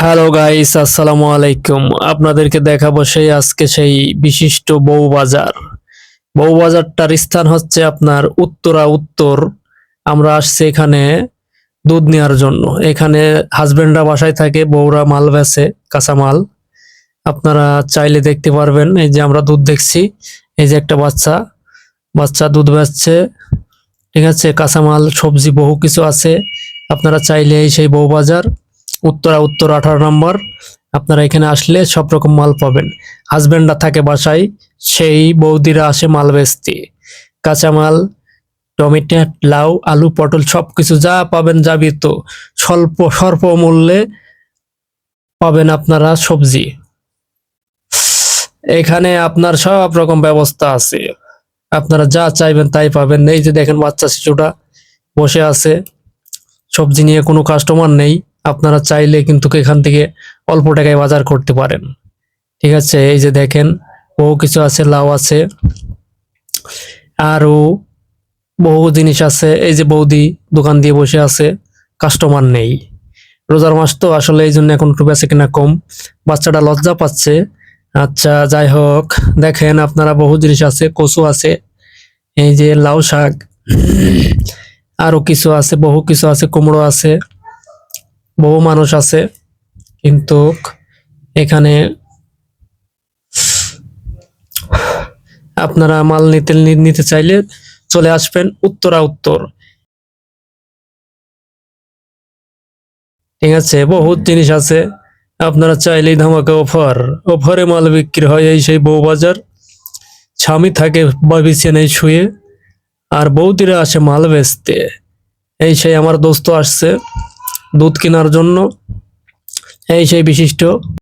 Hello guys, আসসালামু আলাইকুম। আপনাদেরকে দেখাবো সেই বিশিষ্ট বউবাজার। বউবাজারটার স্থান হচ্ছে আপনার উত্তর। আমরা আসছি এখানে দুধ নেওয়ার জন্য। এখানে হাজবেন্ডরা বাসায় থাকে, বউরা মাল বেচে, কাঁচামাল। আপনারা চাইলে দেখতে পারবেন। এই যে আমরা দুধ দেখছি, এই যে একটা বাচ্চা বাচ্চা দুধ বেচছে। ঠিক আছে, কাঁচামাল সবজি বহু কিছু আছে। আপনারা চাইলে সেই বউবাজার উত্তর 18 নম্বর। আপনারা এখানে আসলে সব রকম মাল পাবেন। হাজবেন্ডরা থাকে বাসায়, সেই বৌদিরা আসে মাল বেচতে। কাঁচামাল, টমেটো, লাউ, আলু, পটল সবকিছু যা পাবেন যাবিত স্বল্প মূল্যে পাবেন আপনারা সবজি। এখানে আপনার সব রকম ব্যবস্থা আছে, আপনারা যা চাইবেন তাই পাবেন। এই যে দেখেন বাচ্চা শিশুটা বসে আছে, সবজি নিয়ে কোনো কাস্টমার নেই। আপনারা চাইলে কিন্তু এখান থেকে অল্প টাকায় বাজার করতে পারেন। ঠিক আছে, এই যে দেখেন বহু কিছু আছে, লাউ আছে, আরো বহু জিনিস আছে। এই যে বৌদি দোকান দিয়ে বসে আছে, কাস্টমার নেই। রোজার মাস তো আসলে এই জন্য এখন একটু বেচা কিনা কম। বাচ্চাটা লজ্জা পাচ্ছে। আচ্ছা, যাই হোক, দেখেন আপনারা বহু জিনিস আছে, কচু আছে, এই যে লাউ শাক, আরো কিছু আছে, বহু কিছু আছে, কুমড়ো আছে, বহু মানুষ আছে। কিন্তু এখানে আপনারা মাল নিতে চাইলে চলে আসবেন উত্তর। ঠিক আছে, বহুত জিনিস আছে। আপনারা চাইলেই ধামাকা অফারে মাল বিক্রি হয়। এই সেই বউবাজার। স্বামী থাকে বিছানায় শুয়ে, আর বৌদিরা আসে মাল বেচতে। এই সেই আমার দোস্ত আসছে দুধ কেনার জন্য। এই সেই বিশিষ্ট